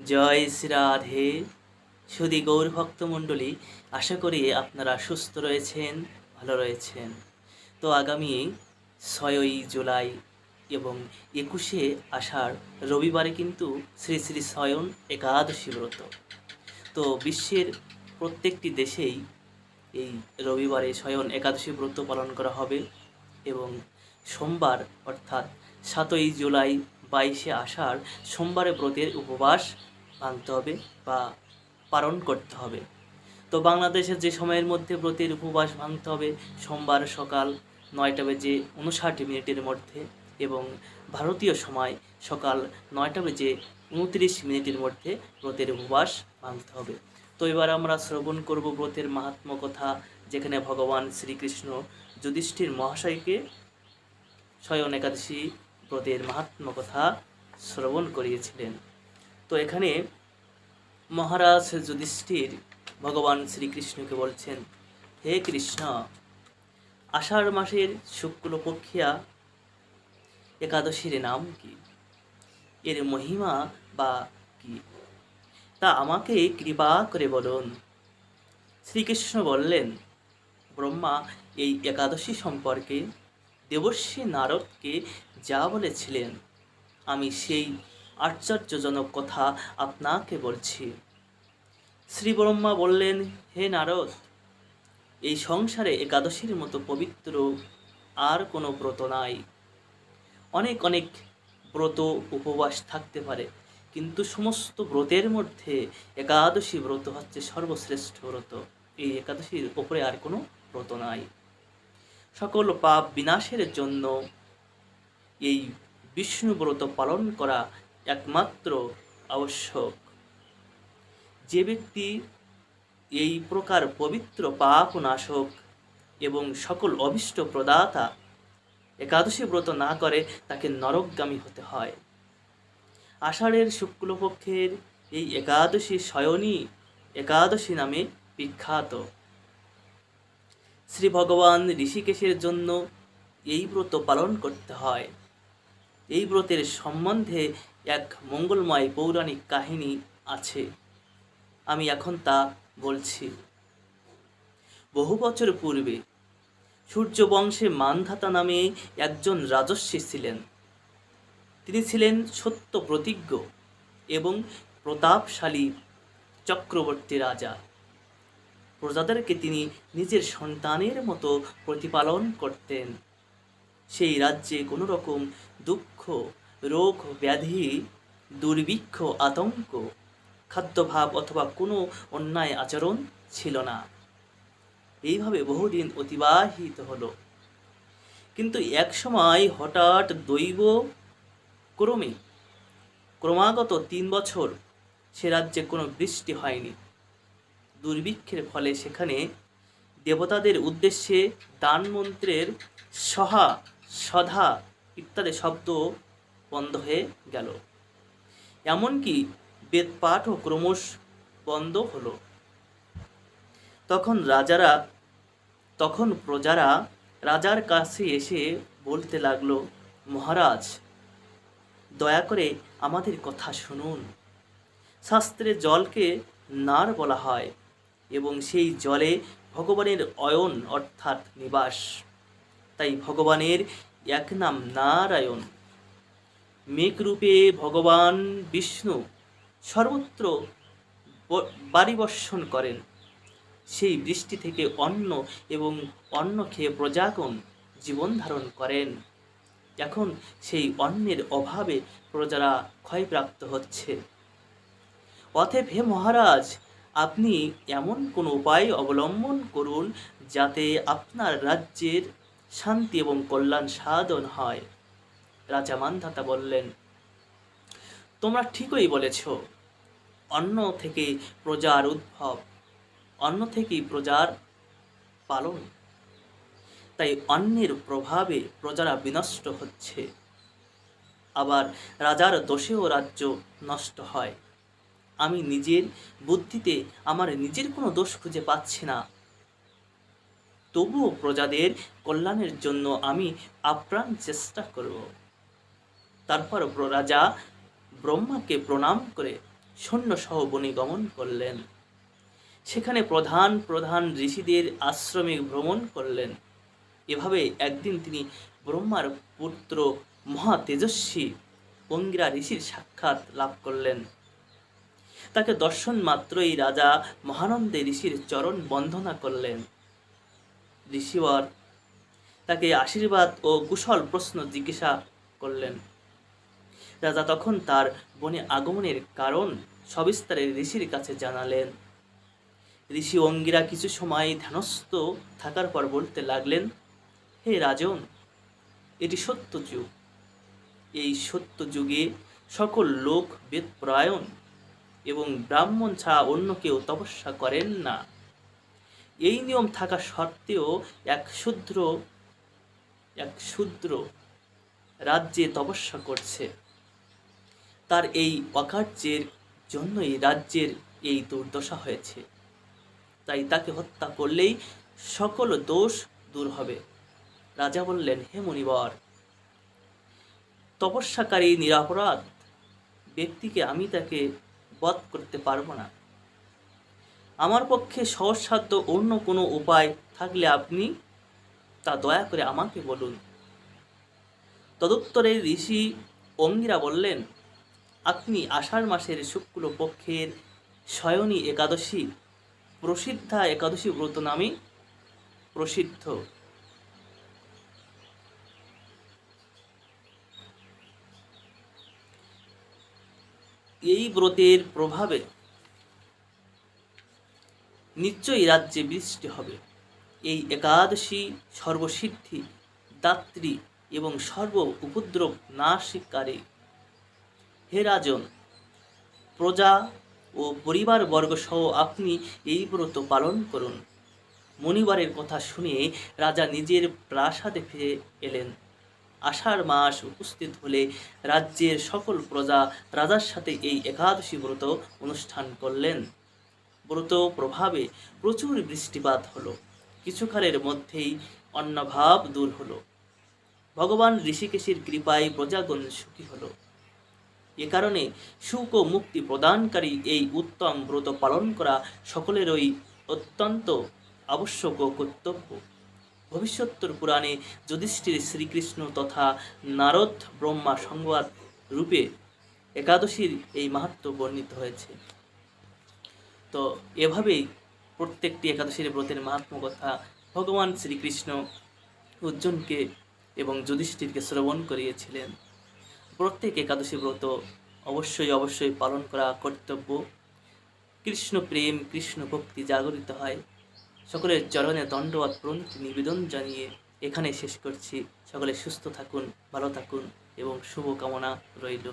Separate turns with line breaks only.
জয় শ্রী রাধে। সুধী গৌর ভক্তমণ্ডলী, আশা করি আপনারা সুস্থ রয়েছেন, ভালো রয়েছেন। তো আগামী 6ই জুলাই এবং 21শে আষাঢ় রবিবারে কিন্তু শ্রী শ্রী শয়ন একাদশী ব্রত। তো বিশ্বের প্রত্যেকটি দেশেই এই রবিবারে শয়ন একাদশী ব্রত পালন করা হবে এবং সোমবার অর্থাৎ 7ই জুলাই 22শে আষাঢ় সোমবারে ব্রতের উপবাস ভাঙতে হবে বা পালন করতে হবে। তো বাংলাদেশের যে সময়ের মধ্যে ব্রতের উপবাস ভাঙতে হবে সোমবার সকাল 9:59 মধ্যে এবং ভারতীয় সময় সকাল 9:29 মধ্যে ব্রতের উপবাস ভাঙতে হবে। তো এবার আমরা শ্রবণ করব ব্রতের মাহাত্ম্য কথা, যেখানে ভগবান শ্রীকৃষ্ণ যুধিষ্ঠির মহাশয়কে শয়ন একাদশী ব্রতের মাহাত্ম্য কথা শ্রবণ করিয়েছিলেন। তো এখানে মহারাজ যুধিষ্ঠির ভগবান শ্রীকৃষ্ণকে বলছেন, হে কৃষ্ণ, আষাঢ় মাসের শুক্লপক্ষিয়া একাদশীর নাম কি? এর মহিমা বা কি, তা আমাকে কৃপা করে বলুন। শ্রীকৃষ্ণ বললেন, ব্রহ্মা এই একাদশী সম্পর্কে দেবর্ষি নারদকে যা বলেছিলেন, আমি সেই আশ্চর্যজনক কথা আপনাকে বলছি। শ্রী ব্রহ্মা বললেন, হে নারদ, এই সংসারে একাদশীর মতো পবিত্র আর কোনো ব্রত নাই। অনেক অনেক ব্রত উপবাস থাকতে পারে, কিন্তু সমস্ত ব্রতের মধ্যে একাদশী ব্রত হচ্ছে সর্বশ্রেষ্ঠ ব্রত। এই একাদশীর উপরে আর কোনো ব্রত নাই। সকল পাপ বিনাশের জন্য এই বিষ্ণু ব্রত পালন করা একমাত্র আবশ্যক। যে ব্যক্তি এই প্রকার পবিত্র পাপ নাশক এবং সকল অভীষ্ট প্রদাতা একাদশী ব্রত না করে তাকে নরকগামী হতে হয়। আষাঢ়ের শুক্লপক্ষের এই একাদশী শয়নী একাদশী নামে বিখ্যাত। শ্রী ভগবান ঋষিকেশের জন্য এই ব্রত পালন করতে হয়। এই ব্রতের সম্বন্ধে এক মঙ্গলময় পৌরাণিক কাহিনী আছে, আমি এখন তা বলছি। বহু বছর পূর্বে সূর্যবংশে মান্ধাতা নামে একজন রাজর্ষি ছিলেন। তিনি ছিলেন সত্য প্রতিজ্ঞ এবং প্রতাপশালী চক্রবর্তী রাজা। প্রজাদেরকে তিনি নিজের সন্তানের মতো প্রতিপালন করতেন। সেই রাজ্যে কোনো রকম দুঃখ, রোগ, ব্যাধি, দুর্ভিক্ষ, আতঙ্ক, খাদ্যভাব অথবা কোনো অন্যায় আচরণ ছিল না। এইভাবে বহুদিন অতিবাহিত হলো। কিন্তু এক সময় হঠাৎ দৈব ক্রমাগত 3 বছর সে রাজ্যে কোনো বৃষ্টি হয়নি। দুর্ভিক্ষের ফলে সেখানে দেবতাদের উদ্দেশ্যে দান মন্ত্রের সহা, সধা ইত্যাদি শব্দ বন্ধ হয়ে গেল। এমনকি বেদপাঠও ক্রমশ বন্ধ হলো। তখন প্রজারা রাজার কাছে এসে বলতে লাগলো, মহারাজ, দয়া করে আমাদের কথা শুনুন। শাস্ত্রে জলকে নার বলা হয় এবং সেই জলে ভগবানের অয়ন অর্থাৎ নিবাস। তাই ভগবানের এক নাম নারায়ণ। মেঘরূপে ভগবান বিষ্ণু সর্বত্র বাড়ি বর্ষণ করেন। সেই বৃষ্টি থেকে অন্ন এবং অন্ন খেয়ে প্রজাগণ জীবন ধারণ করেন। এখন সেই অন্নের অভাবে প্রজারা ক্ষয়প্রাপ্ত হচ্ছে। অতএব হে মহারাজ, আপনি এমন কোন উপায় অবলম্বন করুন যাতে আপনার রাজ্যের শান্তি এবং কল্যাণ সাধন হয়। রাজা মান্ধাতা বললেন, তোমরা ঠিকই বলেছ। অন্ন থেকে প্রজার উদ্ভব, অন্ন থেকেই প্রজার পালন। তাই অন্নের প্রভাবে প্রজারা বিনষ্ট হচ্ছে। আবার রাজার দোষেও রাজ্য নষ্ট হয়। আমি নিজের বুদ্ধিতে আমার নিজের কোনো দোষ খুঁজে পাচ্ছি না। তবুও প্রজাদের কল্যাণের জন্য আমি আপ্রাণ চেষ্টা করব। তারপর রাজা ব্রহ্মাকে প্রণাম করে সৈন্যসহ বনে গমন করলেন। সেখানে প্রধান প্রধান ঋষিদের আশ্রমে ভ্রমণ করলেন। এভাবে একদিন তিনি ব্রহ্মার পুত্র মহা তেজস্বী অঙ্গিরা ঋষির সাক্ষাৎ লাভ করলেন। তাকে দর্শন মাত্রই রাজা মহানন্দে ঋষির চরণ বন্দনা করলেন। ঋষিবর তাকে আশীর্বাদ ও কুশল প্রশ্ন জিজ্ঞাসা করলেন। রাজা তখন তার বনে আগমনের কারণ সবিস্তারে ঋষির কাছে জানালেন। ঋষি অঙ্গিরা কিছু সময় ধ্যানস্থ থাকার পর বলতে লাগলেন, হে রাজন, এটি সত্য যুগ। এই সত্য যুগে সকল লোক বেদপরায়ণ এবং ব্রাহ্মণ ছাড়া অন্য কেউ তপস্যা করেন না। এই নিয়ম থাকা সত্ত্বেও এক শূদ্র রাজ্যে তপস্যা করছে। তার এই অকার্যের জন্যই রাজ্যের এই দুর্দশা হয়েছে। তাই তাকে হত্যা করলেই সকল দোষ দূর হবে। রাজা বললেন, হে মুনিবর, তপস্যাকারী নিরপরাধ ব্যক্তিকে আমি তাকে বধ করতে পারবো না। আমার পক্ষে সহজসাধ্য অন্য কোনো উপায় থাকলে আপনি তা দয়া করে আমাকে বলুন। তদুত্তরে ঋষি অঙ্গিরা বললেন, আপনি আষাঢ় মাসের শুক্ল পক্ষের শয়নী একাদশী, প্রসিদ্ধা একাদশী ব্রত নামে প্রসিদ্ধ। এই ব্রতের প্রভাবে নিশ্চয়ই রাজ্যে বৃষ্টি হবে। এই একাদশী সর্বসিদ্ধি দাত্রী এবং সর্ব উপদ্রব নাশকারী। হে রাজন, প্রজা ও পরিবার বর্গ সহ আপনি এই ব্রত পালন করুন। মণিবারের কথা শুনে রাজা নিজের প্রাসাদে ফিরে এলেন। আষাঢ় মাস উপস্থিত হলে রাজ্যের সকল প্রজা রাজার সাথে এই একাদশী ব্রত অনুষ্ঠান করলেন। ব্রত প্রভাবে প্রচুর বৃষ্টিপাত হলো। কিছুকালের মধ্যেই অন্নভাব দূর হলো। ভগবান ঋষিকেশের কৃপায় প্রজাগণ সুখী হলো। এ কারণে সুখ ও মুক্তি প্রদানকারী এই উত্তম ব্রত পালন করা সকলেরই অত্যন্ত আবশ্যক ও কর্তব্য। ভবিষ্যত্তর পুরাণে যুধিষ্ঠির শ্রীকৃষ্ণ তথা নারদ ব্রহ্মা সংবাদ রূপে একাদশীর এই মাহাত্ম্য বর্ণিত হয়েছে। তো এভাবেই প্রত্যেকটি একাদশীর ব্রতের মাহাত্ম্য কথা ভগবান শ্রীকৃষ্ণ অর্জুনকে এবং যুধিষ্ঠিরকে শ্রবণ করিয়েছিলেন। প্রত্যেক একাদশী ব্রত অবশ্যই পালন করা কর্তব্য। কৃষ্ণ প্রেম, কৃষ্ণ ভক্তি জাগরিত হয়। সকলের চরণে দণ্ডবত প্রণতি নিবেদন জানিয়ে এখানে শেষ করছি। সকলে সুস্থ থাকুন, ভালো থাকুন এবং শুভকামনা রইল।